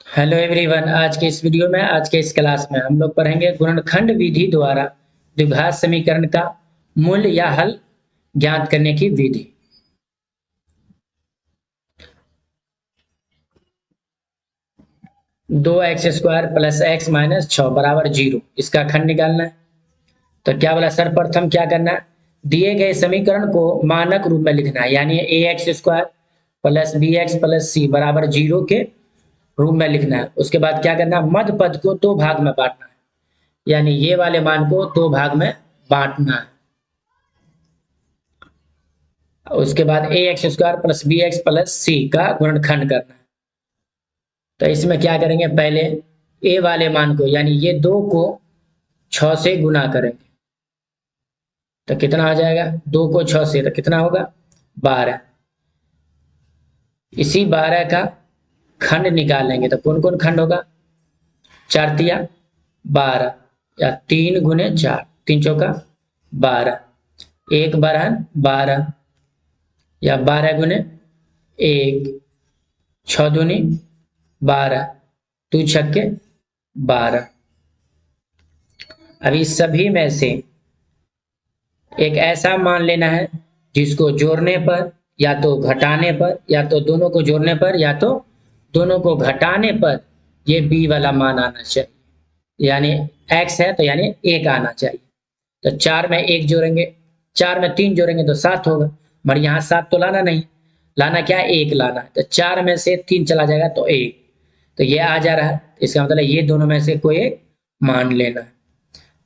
Hello everyone. आज के इस वीडियो में आज के इस क्लास में हम लोग पढ़ेंगे गुणनखंड विधि द्वारा द्विघात समीकरण का मूल या हल ज्ञात करने की विधि। दो x square plus x minus 6 बराबर 0 इसका खंड निकालना है। तो क्या बोला, सर्वप्रथम क्या करना है, दिए गए समीकरण को मानक रूप में लिखना है, यानी A X square plus B X plus C बराबर 0 के रूप में लिखना है। उसके बाद क्या करना है, मध्य पद को दो भाग में बांटना है, यानी ये वाले मान को दो भाग में बांटना है। उसके बाद A X square plus B X plus C का गुणनखंड करना है। तो इसमें क्या करेंगे, पहले ए वाले मान को यानी ये दो को 6 से गुना करेंगे तो कितना आ जाएगा, 2 को 6 से तो कितना होगा 12। इसी 12 का खंड निकालेंगे तो कौन कौन खंड होगा, 4 तिया 12 या 3 गुने 4, 3 चौका 12, 1 बरहन 12 या 12 गुने 1, 6 दूनी 12, 2 छक्के 12। अभी सभी में से एक ऐसा मान लेना है जिसको जोड़ने पर या तो घटाने पर या तो दोनों को जोड़ने पर या तो दोनों को घटाने पर ये बी वाला मान आना चाहिए, यानी x है तो यानी 1 आना चाहिए। तो 4 में 1 जोड़ेंगे, 4 में 3 जोड़ेंगे तो 7 होगा, मगर यहाँ 7 तो लाना नहीं, लाना क्या है, 1 लाना है। तो 4 में से 3 चला जाएगा तो 1, तो ये आ जा रहा है। इसका मतलब ये दोनों में से कोई एक मान लेना है।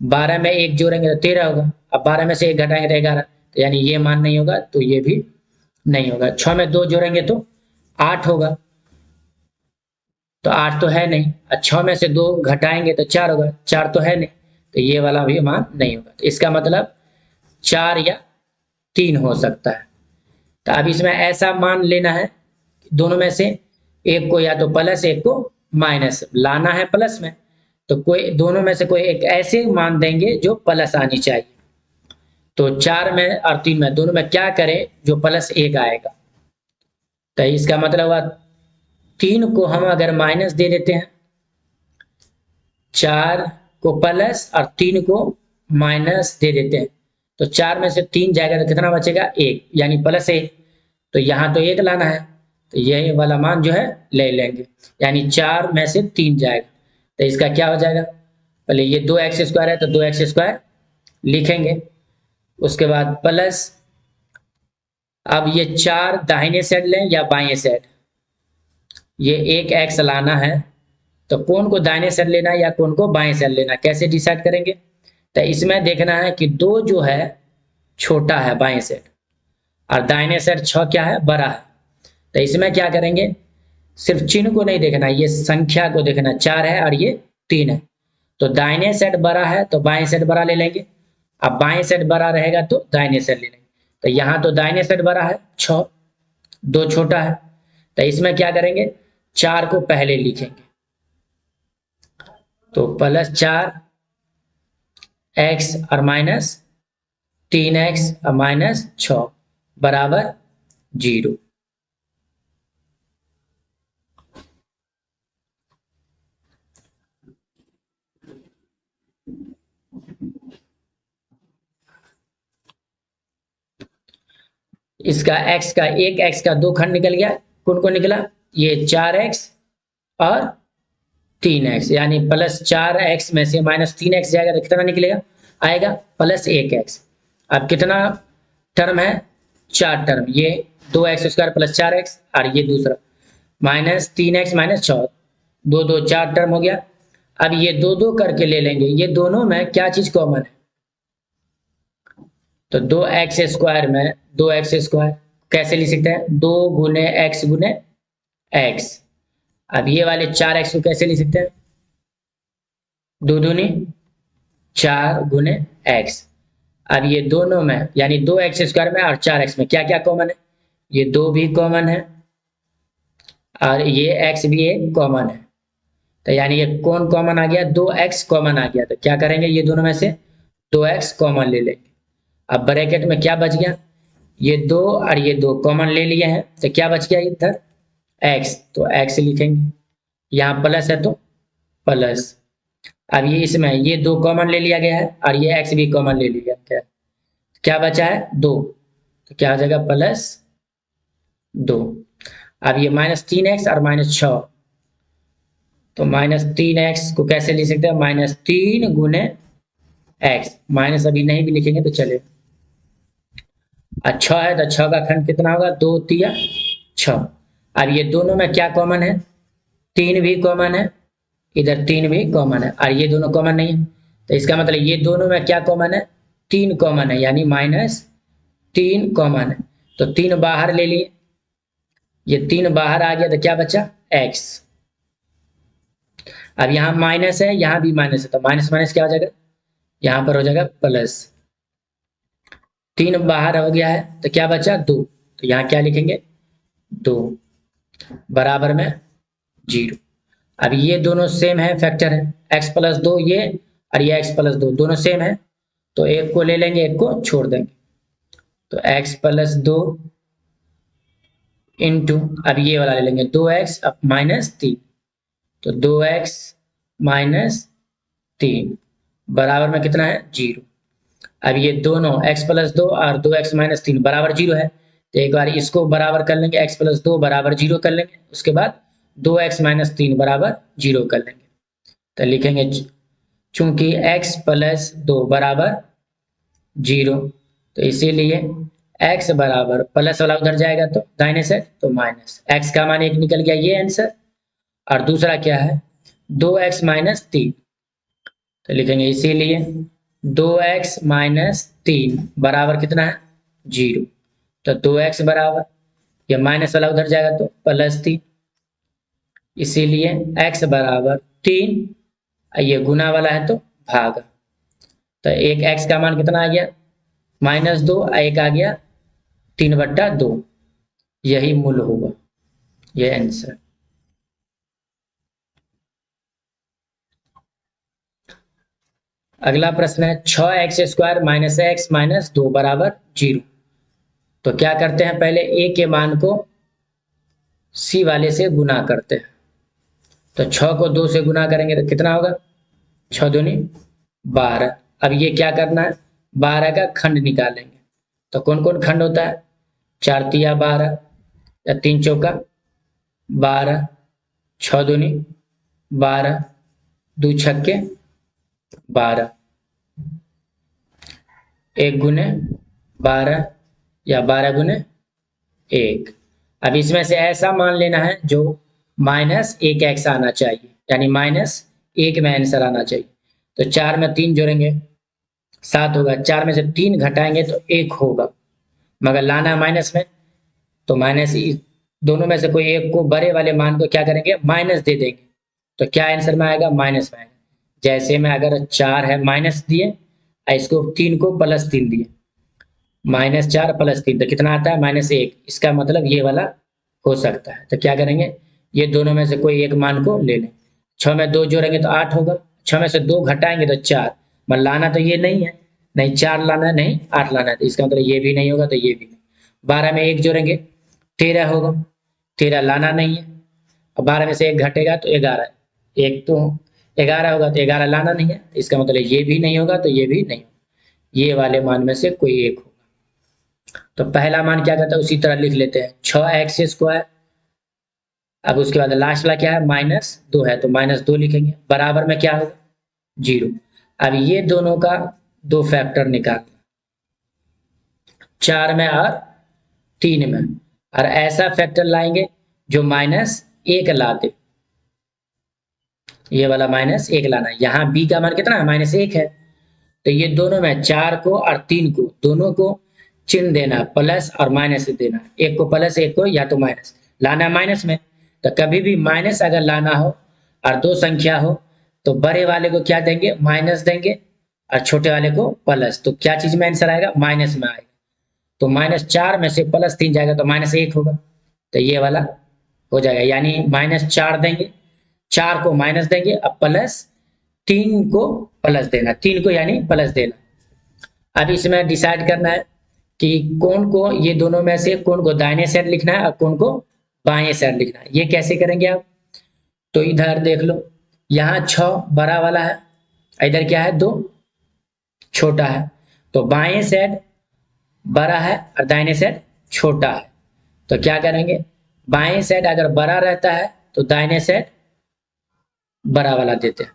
12 में 1 जोड़ेंगे तो 13 होगा, अब 12 में से 1 घटाएंगे तो 11, तो यानी ये मान नहीं होगा, तो ये भी नहीं होगा। 6 में 2 जोड़ेंगे तो 8 होगा, तो 8 तो है नहीं। 6 में से 2 घटाएंगे तो 4 होगा, 4 तो है नहीं, तो ये वाला भी मान नहीं होगा। तो इसका मतलब 4 या 3 हो सकता है। तो अब इसमें ऐसा मान लेना है, दोनों में से एक को या तो प्लस एक को माइनस लाना है प्लस में, तो कोई दोनों में से कोई एक ऐसे मान देंगे जो प्लस आनी चाहिए। तो 4 में और 3 में दोनों में क्या करें जो प्लस 1 आएगा। तो इसका मतलब हुआ 3 को हम अगर माइनस दे देते हैं, 4 को प्लस और 3 को माइनस दे देते हैं, तो 4 में से 3 जाएगा तो कितना बचेगा 1, यानी प्लस 1। तो यहाँ तो 1 लाना है, तो यही वाला मान जो है ले लेंगे, यानी 4 में से 3 जाएगा। तो इसका क्या हो जाएगा, पहले ये 2x स्क्वायर है तो 2x स्क्वायर लिखेंगे, उसके बाद प्लस, अब ये 4 दाहिने साइड लें या बाएं साइड, ये 1x लाना है, तो कौन को दाहिने साइड लेना है या कौन को बाएं साइड लेना है, कैसे डिसाइड करेंगे। तो इसमें देखना है कि 2 जो है छोटा है बाएं साइड और दाहिने साइड 6 क्या है बड़ा है। तो इसमें क्या करेंगे, सिर्फ चिन्ह को नहीं देखना, ये संख्या को देखना, 4 है और ये 3 है, तो दाहिने साइड बड़ा है तो बाएं साइड बड़ा ले लेंगे, अब बाएं साइड बड़ा रहेगा तो दाहिने साइड ले लेंगे। तो यहाँ तो दाहिने साइड बड़ा है 6, 2 छोटा है, तो इसमें क्या करेंगे, 4 को पहले लिखेंगे, तो प्लस 4 एक्स और माइनस 3x और माइनस 6 बराबर 0। इसका x का एक x का 2 खंड निकल गया, कौन को निकला, ये 4x और 3x, यानी प्लस 4x में से माइनस 3x जाएगा तो कितना निकलेगा, आएगा प्लस 1x। अब कितना टर्म है, 4 टर्म, ये 2x स्क्वायर प्लस 4x और ये दूसरा माइनस 3x माइनस 6, 2 2 4 टर्म हो गया। अब ये 2 2 करके ले लेंगे, ये दोनों में क्या चीज कॉमन है, तो 2x स्क्वायर में 2x स्क्वायर कैसे लिख सकते हैं, 2 गुने x गुने x। अब ये वाले 4x को कैसे लिख सकते हैं, 2 दूनी 4 गुने x। अब ये दोनों में यानी 2x स्क्वायर में और 4x में क्या क्या कॉमन है, ये 2 भी कॉमन है और ये x भी एक कॉमन है, तो यानी ये कौन कॉमन आ गया, 2x कॉमन आ गया। तो क्या करेंगे, ये दोनों में से 2x कॉमन ले लेंगे। अब ब्रैकेट में क्या बच गया, ये 2 और ये 2 कॉमन ले लिए हैं, तो क्या बच गया इधर x, तो x लिखेंगे। यहाँ प्लस है तो प्लस। अब ये इसमें ये 2 कॉमन ले लिया गया है और ये x भी कॉमन ले लिया गया है। क्या बचा है 2, तो क्या हो जाएगा +2। अब ये -3x और -6, तो -3x को कैसे लिख सकते हैं, -3 गुने x, माइनस अभी नहीं भी लिखेंगे तो चले। अच्छा है तो 6 का खंड कितना होगा, 2 तिया 6। अब ये दोनों में क्या कॉमन है, 3 भी कॉमन है, इधर 3 भी कॉमन है और ये दोनों कॉमन नहीं है, तो इसका मतलब ये दोनों में क्या कॉमन है, 3 कॉमन है, यानी -3 कॉमन है। तो 3 बाहर ले लिए, ये 3 बाहर आ गया तो क्या बचा x। अब यहाँ माइनस है, यहाँ भी माइनस है, तो माइनस माइनस क्या हो जाएगा, यहाँ पर हो जाएगा प्लस। 3 बाहर हो गया है तो क्या बचा 2, तो यहाँ क्या लिखेंगे 2 बराबर में 0। अब ये दोनों सेम है, फैक्टर है, x+2 ये और ये x+2 दोनों सेम है, तो एक को ले लेंगे एक को छोड़ देंगे, तो x+2 इंटू, अब ये वाला ले लेंगे 2x अब -3, तो 2x -3 बराबर में कितना है 0। अब ये दोनों x+2 और 2x -3 बराबर 0 है, तो एक बार इसको बराबर कर लेंगे, x+2 बराबर 0 कर लेंगे, उसके बाद 2x -3 बराबर 0 कर लेंगे, तो लिखेंगे चूंकि x+2 बराबर 0, तो इसीलिए x बराबर प्लस वाला उधर जाएगा तो दाहिने साइड, तो माइनस x का मान 1 निकल गया, ये आंसर। और दूसरा क्या है 2x -3, तो लिखेंगे इसीलिए 2x -3 बराबर कितना है 0, तो 2x बराबर, ये माइनस वाला उधर जाएगा तो +3, इसीलिए x बराबर 3, ये गुना वाला है तो भाग, तो एक x का मान कितना आ गया -2, एक आ गया 3/2, यही मूल होगा, ये आंसर। अगला प्रश्न है 6x² -x -2 बराबर 0, तो क्या करते हैं पहले a के मान को c वाले से गुना करते हैं, तो 6 को 2 से गुना करेंगे तो कितना होगा 6 दूनी 12। अब ये क्या करना है 12 का खंड निकालेंगे, तो कौन कौन खंड होता है 4 तिया 12 या 3 चौका 12, 6 दूनी 12, 2 छक्के 12, 1 गुने 12 या 12 गुने 1। अब इसमें से ऐसा मान लेना है जो -1x आना चाहिए, यानी -1 में आंसर आना चाहिए, तो 4 में 3 जोड़ेंगे 7 होगा, 4 में से 3 घटाएंगे तो 1 होगा, मगर लाना माइनस में, तो माइनस दोनों में से कोई एक को बड़े वाले मान को क्या करेंगे माइनस दे देंगे, तो क्या आंसर में आएगा माइनस में आएगा। जैसे में अगर 4 है माइनस दिए, इसको 3 को +3 दिए, -4 +3 तो कितना आता है -1, इसका मतलब ये वाला हो सकता है, तो क्या करेंगे ये दोनों में से कोई एक मान को ले लें, 6 में 2 जोड़ेंगे तो 8 होगा, 6 में से 2 घटाएंगे तो 4, मतलब लाना तो ये नहीं है, नहीं 4 लाना है नहीं 8 लाना है, तो इसका मतलब ये भी नहीं होगा तो ये भी नहीं। 12 में 1 जोड़ेंगे 13 होगा, 13 लाना नहीं है, और 12 में से 1 घटेगा तो 11, एक तो 11 होगा तो 11 लाना नहीं है, इसका मतलब ये भी नहीं होगा तो ये भी नहीं, ये वाले मान में से कोई एक होगा। तो पहला मान क्या करता है उसी तरह लिख लेते हैं 6x², अब उसके बाद लास्ट वाला क्या है -2 है तो -2 लिखेंगे, बराबर में क्या होगा 0। अब ये दोनों का 2 फैक्टर निकालना, 4 में और 3 में, और ऐसा फैक्टर लाएंगे जो -1 ला दे, ये वाला -1 लाना है। यहाँ b का मान कितना है -1 है, तो ये दोनों में 4 को और 3 को दोनों को चिन्ह देना, प्लस और माइनस देना, एक को प्लस एक को या तो माइनस, लाना माइनस में, तो कभी भी माइनस अगर लाना हो और 2 संख्या हो तो बड़े वाले को क्या देंगे माइनस देंगे और छोटे वाले को प्लस, तो क्या चीज में आंसर आएगा माइनस में आएगा, तो -4 में से +3 जाएगा तो -1 होगा, तो ये वाला हो जाएगा, यानी -4 देंगे, 4 को माइनस देंगे और +3 को प्लस देना, 3 को यानी प्लस देना। अब इसमें डिसाइड करना है कि कौन को ये दोनों में से कौन को दाहिने साइड लिखना है और कौन को बाएं साइड लिखना है, ये कैसे करेंगे आप, तो इधर देख लो, यहाँ 6 बड़ा वाला है, इधर क्या है 2 छोटा है। तो बाएं साइड बड़ा है और दाहिने साइड छोटा है। तो क्या करेंगे, बाएं साइड अगर बड़ा रहता है तो दाहिने साइड बड़ा वाला देते हैं।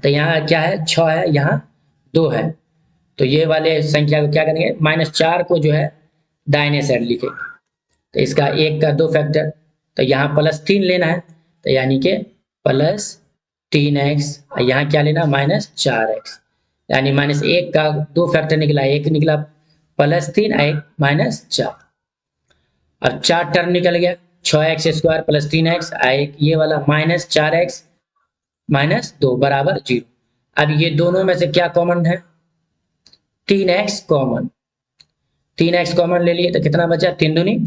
तो यहाँ क्या है 6 है, यहाँ 2 है। तो ये वाले संख्या को क्या करेंगे, -4 को जो है दाहिने साइड लिखेंगे। तो इसका 1 का 2 फैक्टर, तो यहाँ +3 लेना है, तो यानी कि +3x, यहाँ क्या लेना -4x, यानी -1 का 2 फैक्टर निकला, 1 निकला +3 1 -4। अब 4 टर्म निकल गया, 6x² + 3x, एक ये वाला -4x -2 बराबर 0। अब ये दोनों में से क्या कॉमन है, 3x कॉमन, 3x कॉमन ले लिए तो कितना बचा, 3 दूनी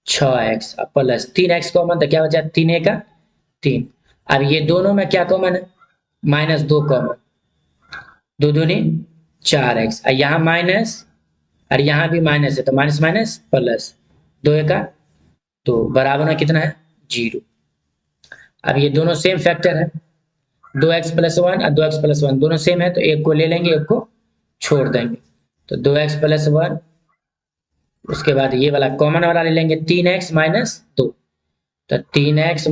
6x प्लस 3x कॉमन, तो क्या बचा 3 का 3। अब ये दोनों में क्या कॉमन है, -2 कॉमन, 2 दूनी 4x, और यहाँ माइनस और यहाँ भी माइनस है, तो माइनस माइनस प्लस, 2 का 2 बराबर में कितना है 0। अब ये दोनों सेम फैक्टर है, 2x + 1 और 2x + 1 दोनों सेम है, तो एक को ले लेंगे, एक को छोड़ देंगे। तो 2x + 1, उसके बाद ये वाला कॉमन वाला ले लेंगे 3x - 2, तो 3x -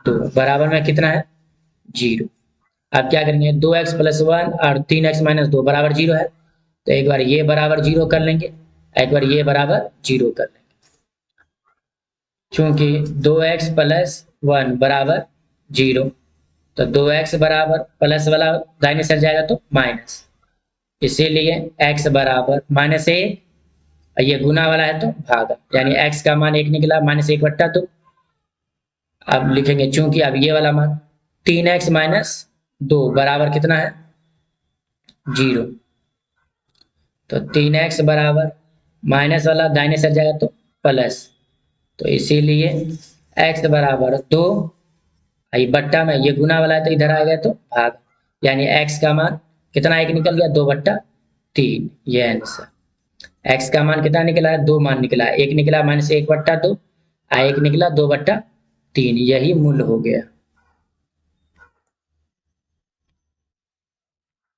2 बराबर में कितना है 0। अब क्या करेंगे, 2x + 1 और 3x - 2 बराबर 0 है, तो एक बार ये बराबर 0 कर लेंगे, एक बार ये बराबर 0 कर लेंगे। चूंकि 2x + 1 बराबर 0, तो 2x बराबर प्लस वाला दाहिने साइड जाएगा तो माइनस, इसीलिए x बराबर -1, ये गुना वाला है तो भागा, यानी x का मान 1 निकला, -1/2। अब लिखेंगे, चूंकि अब ये वाला मान 3x - 2 बराबर कितना है 0, तो 3x बराबर माइनस वाला दाहिने साइड जाएगा तो प्लस, तो इसीलिए x बराबर 2, ये बट्टा में ये गुना वाला है तो इधर आ गया तो भाग, यानी x का मान कितना 1 निकल गया 2/3, ये आंसर। x का मान कितना निकला है, 2 मान निकला है, 1 निकला -1/2 और 1 निकला 2/3, यही मूल हो गया।